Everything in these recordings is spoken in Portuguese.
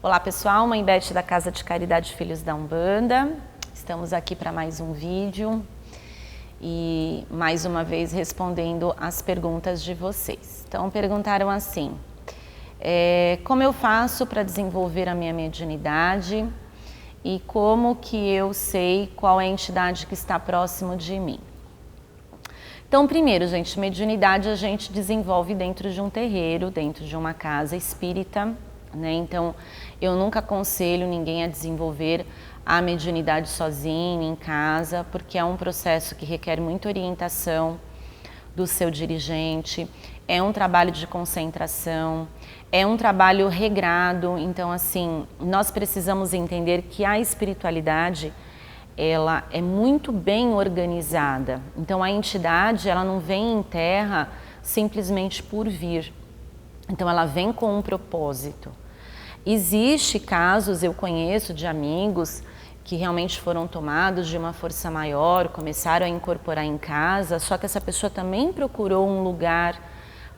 Olá pessoal, Mãe Beth da Casa de Caridade Filhos da Umbanda. Estamos aqui para mais um vídeo e mais uma vez respondendo as perguntas de vocês. Então perguntaram assim, como eu faço para desenvolver a minha mediunidade e como que eu sei qual é a entidade que está próximo de mim? Então primeiro, gente, mediunidade a gente desenvolve dentro de um terreiro, dentro de uma casa espírita, né? Então, eu nunca aconselho ninguém a desenvolver a mediunidade sozinho, em casa, porque é um processo que requer muita orientação do seu dirigente, é um trabalho de concentração, é um trabalho regrado. Então, assim, nós precisamos entender que a espiritualidade, ela é muito bem organizada. Então, a entidade, ela não vem em terra simplesmente por vir. Então, ela vem com um propósito. Existe casos, eu conheço de amigos que realmente foram tomados de uma força maior, começaram a incorporar em casa, só que essa pessoa também procurou um lugar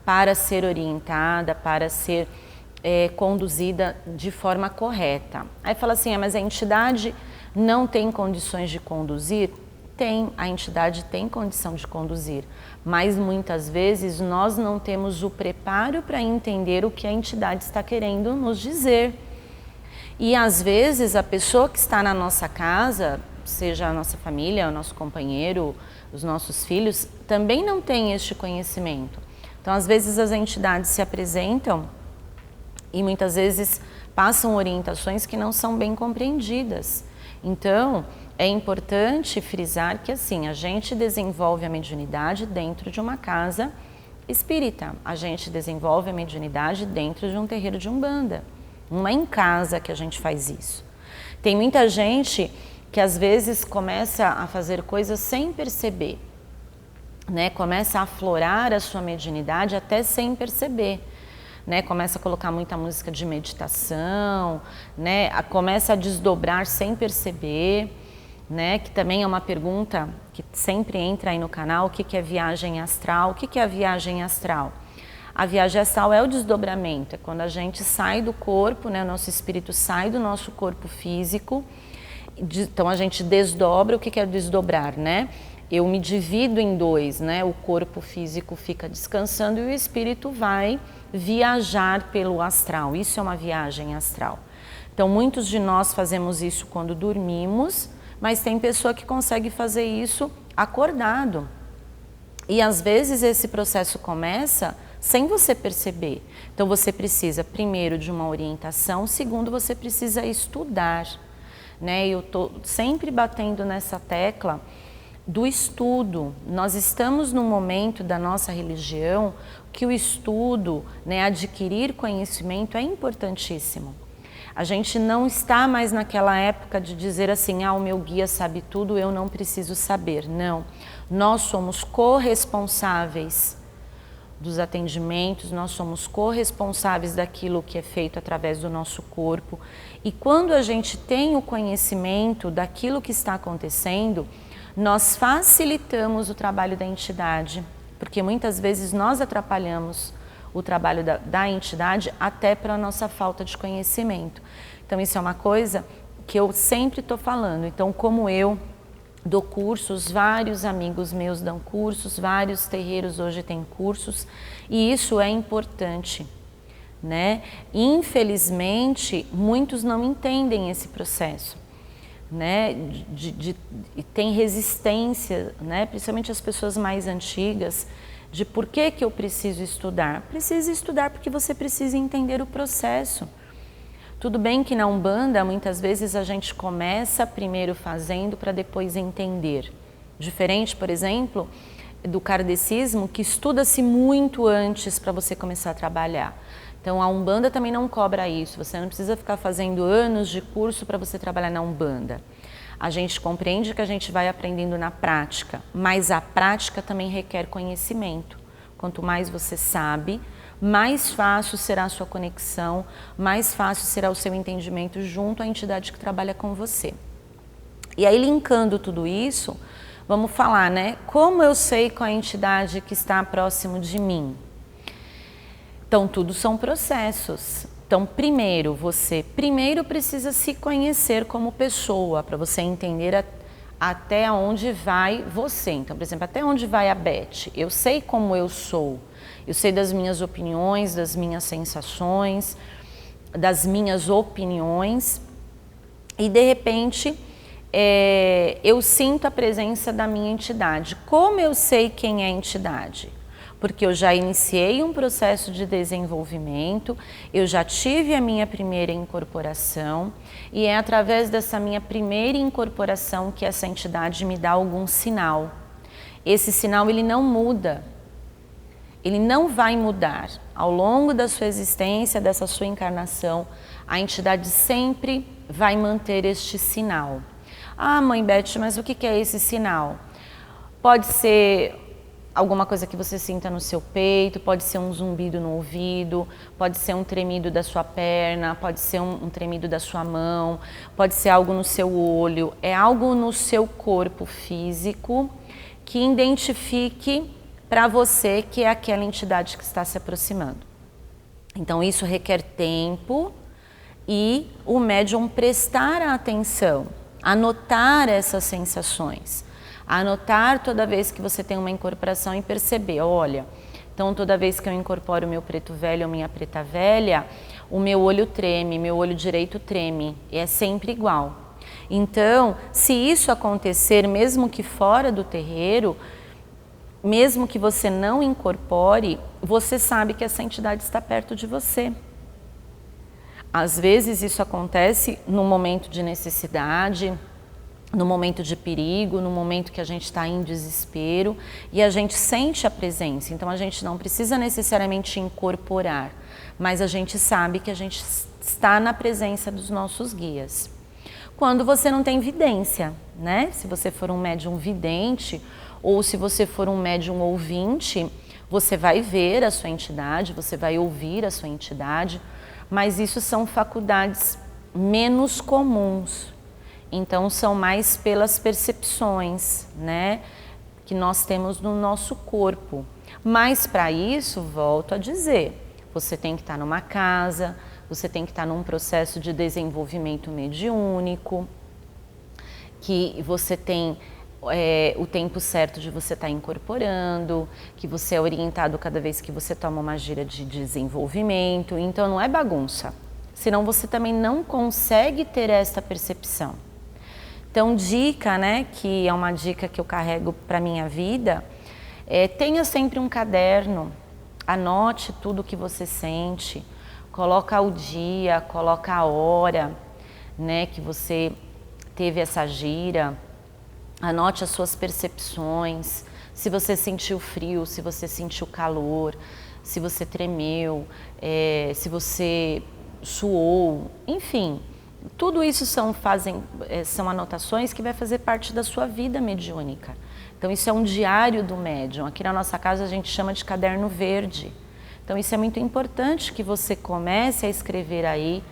para ser orientada, para ser conduzida de forma correta. Aí fala assim, mas a entidade não tem condições de conduzir? Tem, a entidade tem condição de conduzir, mas muitas vezes nós não temos o preparo para entender o que a entidade está querendo nos dizer. E às vezes a pessoa que está na nossa casa, seja a nossa família, o nosso companheiro, os nossos filhos, também não tem este conhecimento. Então às vezes as entidades se apresentam e muitas vezes passam orientações que não são bem compreendidas. Então, é importante frisar que assim, a gente desenvolve a mediunidade dentro de uma casa espírita, a gente desenvolve a mediunidade dentro de um terreiro de Umbanda, não é em casa que a gente faz isso. Tem muita gente que às vezes começa a fazer coisas sem perceber, né? Começa a aflorar a sua mediunidade até sem perceber. Né, começa a colocar muita música de meditação, né, começa a desdobrar sem perceber, né, que também é uma pergunta que sempre entra aí no canal, o que é viagem astral? O que é a viagem astral? A viagem astral é o desdobramento, é quando a gente sai do corpo, né, o nosso espírito sai do nosso corpo físico, então a gente desdobra. O que é desdobrar, né? Eu me divido em dois, né? O corpo físico fica descansando e o espírito vai viajar pelo astral. Isso é uma viagem astral. Então, muitos de nós fazemos isso quando dormimos, mas tem pessoa que consegue fazer isso acordado. E às vezes esse processo começa sem você perceber. Então, você precisa, primeiro, de uma orientação, segundo, você precisa estudar, né? Eu estou sempre batendo nessa tecla do estudo. Nós estamos num momento da nossa religião que o estudo, né, adquirir conhecimento é importantíssimo. A gente não está mais naquela época de dizer assim, o meu guia sabe tudo, eu não preciso saber. Não, nós somos corresponsáveis dos atendimentos, nós somos corresponsáveis daquilo que é feito através do nosso corpo. E quando a gente tem o conhecimento daquilo que está acontecendo, nós facilitamos o trabalho da entidade, porque muitas vezes nós atrapalhamos o trabalho da entidade até pela nossa falta de conhecimento. Então isso é uma coisa que eu sempre estou falando. Então, como eu dou cursos, vários amigos meus dão cursos, vários terreiros hoje têm cursos, e isso é importante, né? Infelizmente, muitos não entendem esse processo, né, tem resistência, né, principalmente as pessoas mais antigas, de por que eu preciso estudar. Precisa estudar porque você precisa entender o processo. Tudo bem que na Umbanda, muitas vezes a gente começa primeiro fazendo para depois entender. Diferente, por exemplo, do kardecismo, que estuda-se muito antes para você começar a trabalhar. Então, a Umbanda também não cobra isso, você não precisa ficar fazendo anos de curso para você trabalhar na Umbanda. A gente compreende que a gente vai aprendendo na prática, mas a prática também requer conhecimento. Quanto mais você sabe, mais fácil será a sua conexão, mais fácil será o seu entendimento junto à entidade que trabalha com você. E aí, linkando tudo isso, vamos falar, né? Como eu sei qual é a entidade que está próximo de mim? Então, tudo são processos. Então, primeiro precisa se conhecer como pessoa, para você entender até onde vai você. Então, por exemplo, até onde vai a Beth? Eu sei como eu sou, eu sei das minhas opiniões, das minhas sensações, das minhas opiniões, e de repente eu sinto a presença da minha entidade. Como eu sei quem é a entidade? Porque eu já iniciei um processo de desenvolvimento, eu já tive a minha primeira incorporação, e é através dessa minha primeira incorporação que essa entidade me dá algum sinal. Esse sinal, ele não muda, ele não vai mudar. Ao longo da sua existência, dessa sua encarnação, a entidade sempre vai manter este sinal. Ah, mãe Beth, mas o que é esse sinal? Pode ser alguma coisa que você sinta no seu peito, pode ser um zumbido no ouvido, pode ser um tremido da sua perna, pode ser um tremido da sua mão, pode ser algo no seu olho, é algo no seu corpo físico que identifique para você que é aquela entidade que está se aproximando. Então isso requer tempo e o médium prestar atenção, anotar essas sensações. Anotar toda vez que você tem uma incorporação e perceber, olha, então toda vez que eu incorporo o meu preto velho ou minha preta velha, o meu olho treme, meu olho direito treme, e é sempre igual. Então, se isso acontecer, mesmo que fora do terreiro, mesmo que você não incorpore, você sabe que essa entidade está perto de você. Às vezes isso acontece no momento de necessidade, no momento de perigo, no momento que a gente está em desespero e a gente sente a presença. Então a gente não precisa necessariamente incorporar, mas a gente sabe que a gente está na presença dos nossos guias. Quando você não tem vidência, né? Se você for um médium vidente ou se você for um médium ouvinte, você vai ver a sua entidade, você vai ouvir a sua entidade, mas isso são faculdades menos comuns. Então são mais pelas percepções, né, que nós temos no nosso corpo. Mas para isso, volto a dizer, você tem que estar numa casa, você tem que estar num processo de desenvolvimento mediúnico, que você tem o tempo certo de você estar incorporando, que você é orientado cada vez que você toma uma gira de desenvolvimento. Então não é bagunça, senão você também não consegue ter esta percepção. Então, dica, né, que é uma dica que eu carrego para a minha vida, tenha sempre um caderno, anote tudo o que você sente, coloca o dia, coloca a hora, né, que você teve essa gira, anote as suas percepções, se você sentiu frio, se você sentiu calor, se você tremeu, se você suou, enfim. Tudo isso são anotações que vai fazer parte da sua vida mediúnica. Então isso é um diário do médium. Aqui na nossa casa a gente chama de caderno verde. Então isso é muito importante que você comece a escrever aí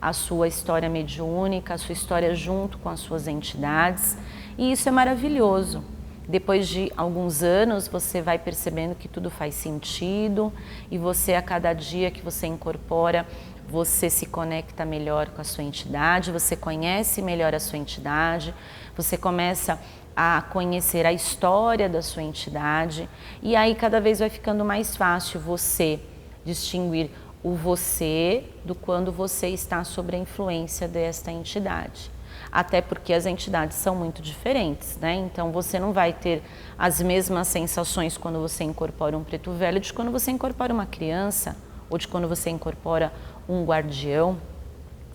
a sua história mediúnica, a sua história junto com as suas entidades. E isso é maravilhoso. Depois de alguns anos você vai percebendo que tudo faz sentido e você, a cada dia que você incorpora, você se conecta melhor com a sua entidade, você conhece melhor a sua entidade, você começa a conhecer a história da sua entidade e aí cada vez vai ficando mais fácil você distinguir o você do quando você está sob a influência desta entidade. Até porque as entidades são muito diferentes, né? Então você não vai ter as mesmas sensações quando você incorpora um preto velho de quando você incorpora uma criança ou de quando você incorpora um guardião.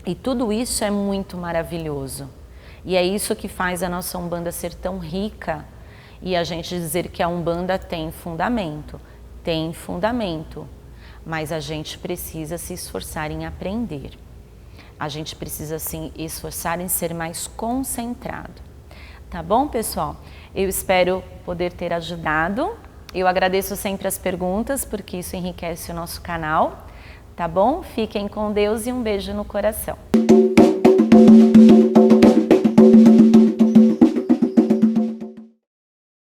E tudo isso é muito maravilhoso. E é isso que faz a nossa Umbanda ser tão rica e a gente dizer que a Umbanda tem fundamento. Tem fundamento, mas a gente precisa se esforçar em aprender. A gente precisa se esforçar em ser mais concentrado. Tá bom, pessoal? Eu espero poder ter ajudado. Eu agradeço sempre as perguntas, porque isso enriquece o nosso canal. Tá bom? Fiquem com Deus e um beijo no coração.